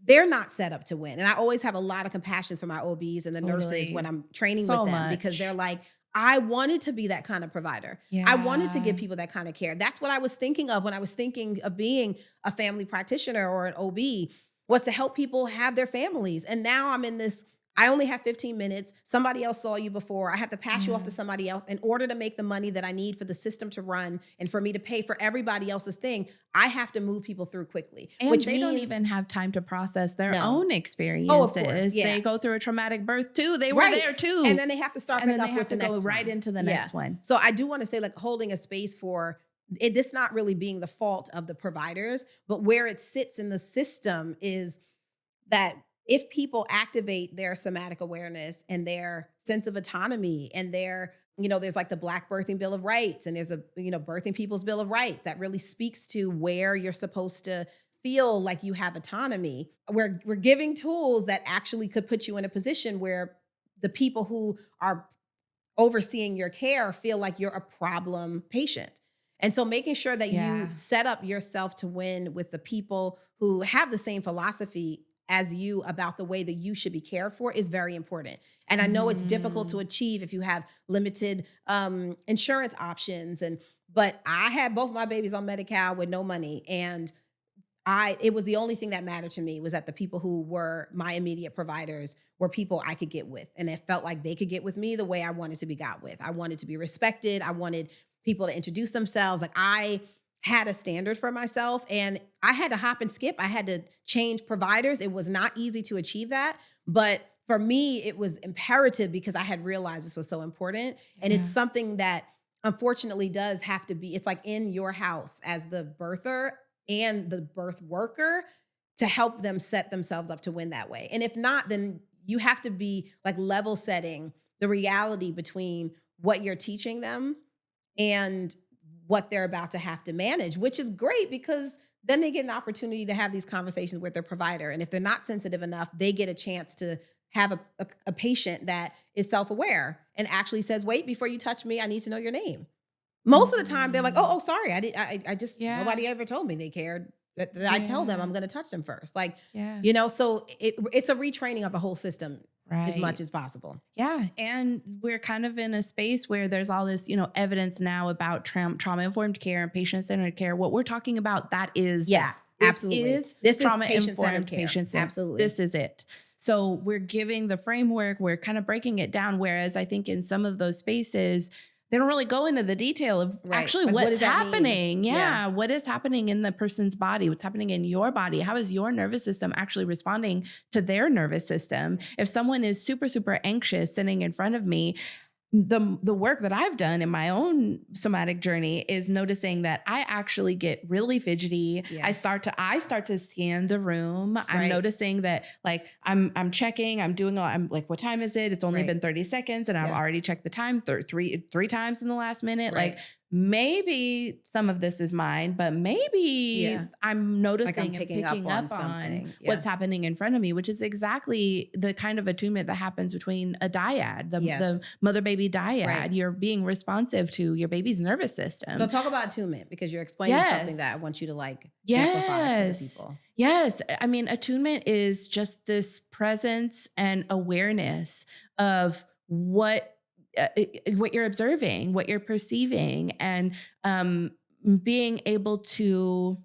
They're not set up to win. And I always have a lot of compassion for my OBs and the nurses when I'm training with them, because they're like, I wanted to be that kind of provider. I wanted to give Yeah. people that kind of care. That's what I was thinking of when I was thinking of being a family practitioner or an OB, was to help people have their families. And now I'm in this, I only have 15 minutes. Somebody else saw you before. I have to pass you off to Yeah. somebody else in order to make the money that I need for the system to run and for me to pay for everybody else's thing. I have to move people through quickly, And which they don't means even have time to process their no. own Oh, of course. experiences. Yeah. They go through a traumatic birth too. They were Right. there And too. then they have to start And back then they up have with to the go next right one. into the Yeah. next one. So I do want to say, like, holding a space for it, this not really being the fault of the providers, but where it sits in the system is that if people activate their somatic awareness and their sense of autonomy and their, there's like the Black Birthing Bill of Rights, and there's a, Birthing People's Bill of Rights that really speaks to where you're supposed to feel like you have autonomy. We're giving tools that actually could put you in a position where the people who are overseeing your care feel like you're a problem patient. And so making sure that you Yeah. set up yourself to win with the people who have the same philosophy as you about the way that you should be cared for is very important. And I know it's difficult to Mhm. achieve if you have limited insurance options. But I had both my babies on Medi-Cal with no money, and it was the only thing that mattered to me, was that the people who were my immediate providers were people I could get with. And it felt like they could get with me the way I wanted to be got with. I wanted to be respected. I wanted people to introduce themselves. Like, I had a standard for myself, and I had to hop and skip. I had to change providers. It was not easy to achieve that. But for me, it was imperative because I had realized this was so important. And it's Yeah. something that unfortunately does have to be, it's like in your house as the birther and the birth worker to help them set themselves up to win that way. And if not, then you have to be like level setting the reality between what you're teaching them and what they're about to have to manage, which is great because then they get an opportunity to have these conversations with their provider. And if they're not sensitive enough, they get a chance to have a patient that is self-aware and actually says, wait, before you touch me, I need to know your name. Most of the time they're like, Mhm. oh, sorry. I just, Yeah. nobody ever told me they cared that I tell them I'm Yeah. going to touch them first. Like, Yeah. so it's a retraining of the whole system as much Right. as possible. Yeah. And we're kind of in a space where there's all this, evidence now about trauma informed care and patient centered care. What we're talking about, that is Yeah, this. This absolutely. is This is trauma patient-centered informed care. patient centered. Absolutely. This is it. So we're giving the framework, we're kind of breaking it down. Whereas I think in some of those spaces, they don't really go into the detail of Right. actually Like, what what's does that mean? happening. Yeah. Yeah. What is happening in the person's body? What's happening in your body? How is your nervous system actually responding to their nervous system? If someone is super, super anxious sitting in front of me, the work that I've done in my own somatic journey is noticing that I actually get really fidgety. Yeah. I start to scan the room. I'm Right. noticing that, like, I'm checking, I'm like, what time is it? It's only Right. been 30 seconds and I've Yeah. already checked the time three times in the last minute. Right. Like, maybe some of this is mine, but maybe Yeah. I'm Like, I'm noticing and picking picking up on up on something. Yeah. what's happening in front of me, which is exactly the kind of attunement that happens between a dyad, Yes. the mother baby dyad. Right. You're being responsive to your baby's nervous So system. talk about attunement, because you're explaining something that I Yes. want you to like amplify for the Yes. people. Yes. I mean, attunement is just this presence and awareness of what you're observing, what you're perceiving, and being able to,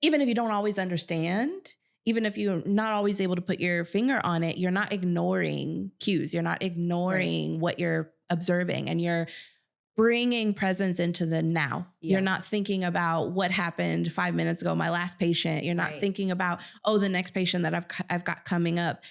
even if you don't always understand, even if you're not always able to put your finger on it, you're not ignoring cues. You're not Right. ignoring what you're observing, and you're bringing presence into the now. You're Yeah. not thinking about what happened 5 minutes ago, my last patient. You're not Right. thinking about, oh, the next patient that I've got coming up,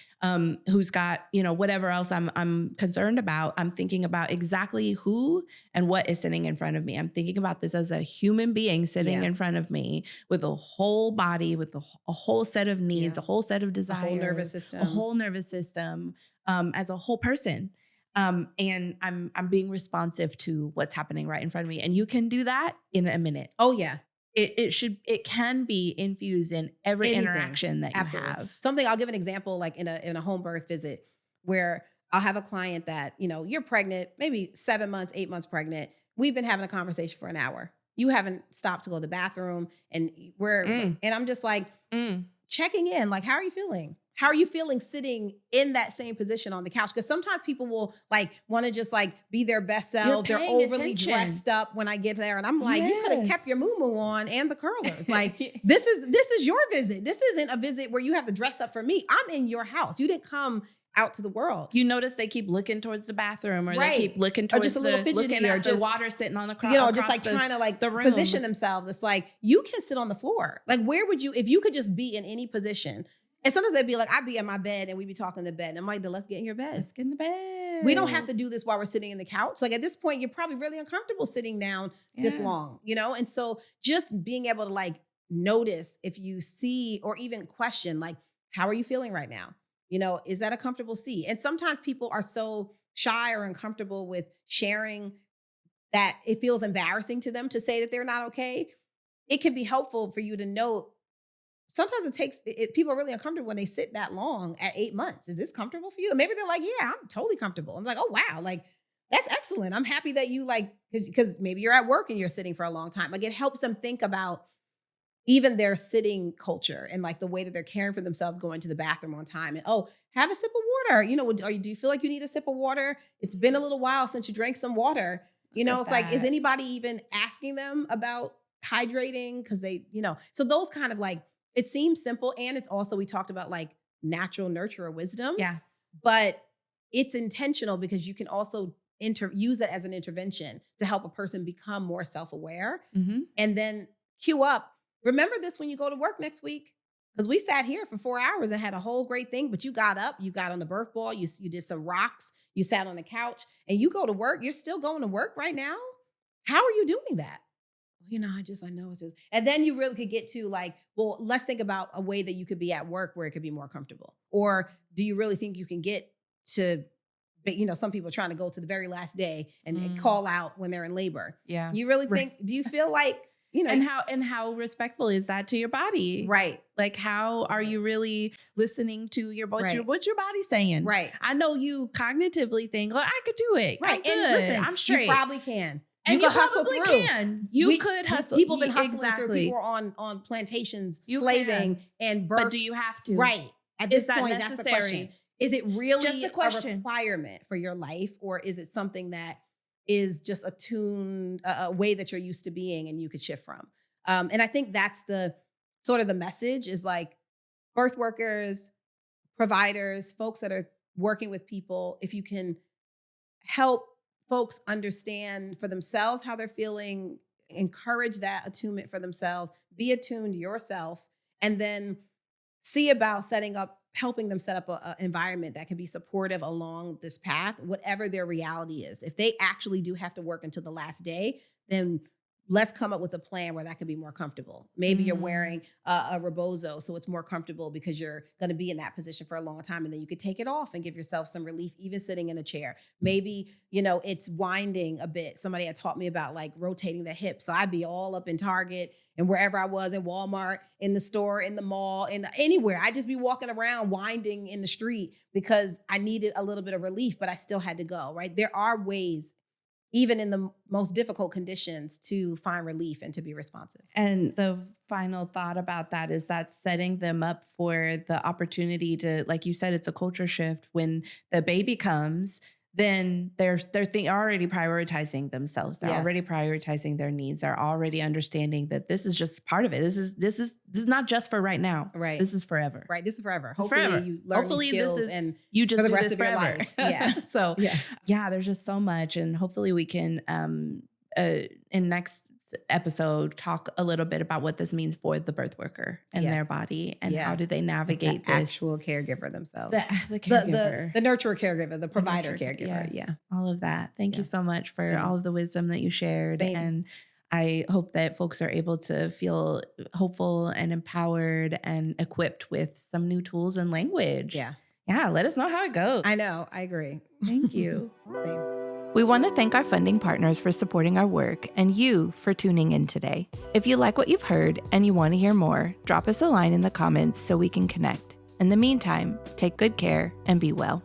who's got, whatever else I'm concerned about. I'm thinking about exactly who and what is sitting in front of me. I'm thinking about this as a human being sitting Yeah. in front of me with a whole body, with a whole set of needs, Yeah. a whole set of A whole nervous desires, a system. whole nervous system, as a whole person. And I'm being responsive to what's happening right in front of me. And you can do that in a minute. Oh yeah. It can be infused in every Anything. interaction that you Absolutely. have. Something, I'll give an example, like in a home birth visit where I'll have a client that, you're pregnant, maybe 7 months, 8 months pregnant. We've been having a conversation for an hour. You haven't stopped to go to the bathroom, and Mm. and I'm just like Mm. checking in, like, how are you feeling? how are you feeling sitting in that same position on the couch? Because sometimes people will like want to just like be their best You're selves. They're paying overly attention. dressed up when I get there. And I'm like, you could have kept your Yes. moo-moo on and the curlers. Like this is your visit. This isn't a visit where you have to dress up for me. I'm in your house. You didn't come out to the world. You notice they keep looking towards the bathroom, or Right. they keep looking Or towards just a little fidgety, looking or at the just, water sitting on the just like trying to like the room. position themselves. It's like, you can sit on the floor. Like, where would you, if you could just be in any position? And sometimes they'd be like, I'd be in my bed and we'd be talking in the bed. And I'm like, then let's get in your bed. Let's get in the bed. We don't have to do this while we're sitting in the couch. Like, at this point, you're probably really uncomfortable sitting down this long, you know? And so just being able to like notice if you see, or even question, like, how are you feeling right now? You know, is that a comfortable seat? And sometimes people are so shy or uncomfortable with sharing that it feels embarrassing to them to say that they're not okay. It can be helpful for you to know. Sometimes it takes, people are really uncomfortable when they sit that long at 8 months. Is this comfortable for you? And maybe they're like, yeah, I'm totally comfortable. I'm like, oh, wow. Like, that's excellent. I'm happy that you like, because maybe you're at work and you're sitting for a long time. Like, it helps them think about even their sitting culture and like the way that they're caring for themselves, going to the bathroom on time, and, oh, have a sip of water. You know, do you feel like you need a sip of water? It's been a little while since you drank some water. You know, it's like, is anybody even asking them about hydrating? Because they, you know, so those kind of like, it seems simple. And it's also, we talked about like natural nurturer wisdom. Yeah. But it's intentional because you can also use it as an intervention to help a person become more self-aware. Mm-hmm. And then cue up. Remember this when you go to work next week, because we sat here for 4 hours and had a whole great thing, but you got up, you got on the birth ball, you did some rocks, you sat on the couch, and you go to work. You're still going to work right now? How are you doing that? You know, I know it's just, and then you really could get to like, well, let's think about a way that you could be at work where it could be more comfortable. Or do you really think you can get to, but you know, some people are trying to go to the very last day and call out when they're in labor. Yeah. You really think, do you feel like, you know, and how respectful is that to your body? Right. Like, how are you really listening to what's your body saying? Right. I know you cognitively think, well, I could do it. Right. I'm good. And listen, I'm straight. You probably can. And you probably can. You could hustle. People been hustling exactly. through. People are on plantations, slaving and birth. But do you have to? Right. At this point, necessary? that's the question. Is it really just a question. A requirement for your life, or is it something that is just attuned, a way that you're used to being and you could shift from? And I think that's the sort of the message is like, birth workers, providers, folks that are working with people, if you can help folks understand for themselves how they're feeling, encourage that attunement for themselves, be attuned yourself, and then see about helping them set up an environment that can be supportive along this path, whatever their reality is. If they actually do have to work until the last day, then let's come up with a plan where that can be more comfortable. Maybe you're wearing a rebozo, so it's more comfortable because you're going to be in that position for a long time, and then you could take it off and give yourself some relief, even sitting in a chair. Maybe, you know, it's winding a bit. Somebody had taught me about like rotating the hips. So I'd be all up in Target and wherever I was, in Walmart, in the store, in the mall, anywhere. I'd just be walking around winding in the street because I needed a little bit of relief, but I still had to go, right? There are ways, even in the most difficult conditions, to find relief and to be responsive. And the final thought about that is that setting them up for the opportunity to, like you said, it's a culture shift. When the baby comes, then they're already prioritizing themselves. They're already prioritizing their needs. They're already understanding that this is just part of it. This is not just for right now. Right. This is forever. Right. This is forever. It's Hopefully forever. you learn these skills and you just for the do rest this of your forever. life. Yeah. So yeah, there's just so much, and hopefully we can in next episode talk a little bit about what this means for the birth worker and their body, and how do they navigate the this. Actual caregiver themselves. The caregiver. The nurturer caregiver, the provider caregiver. Yeah. All of that. Thank you so much for all of the wisdom that you shared. And I hope that folks are able to feel hopeful and empowered and equipped with some new tools and language. Yeah. Let us know how it goes. I know. I agree. Thank you. Same. We want to thank our funding partners for supporting our work and you for tuning in today. If you like what you've heard and you want to hear more, drop us a line in the comments so we can connect. In the meantime, take good care and be well.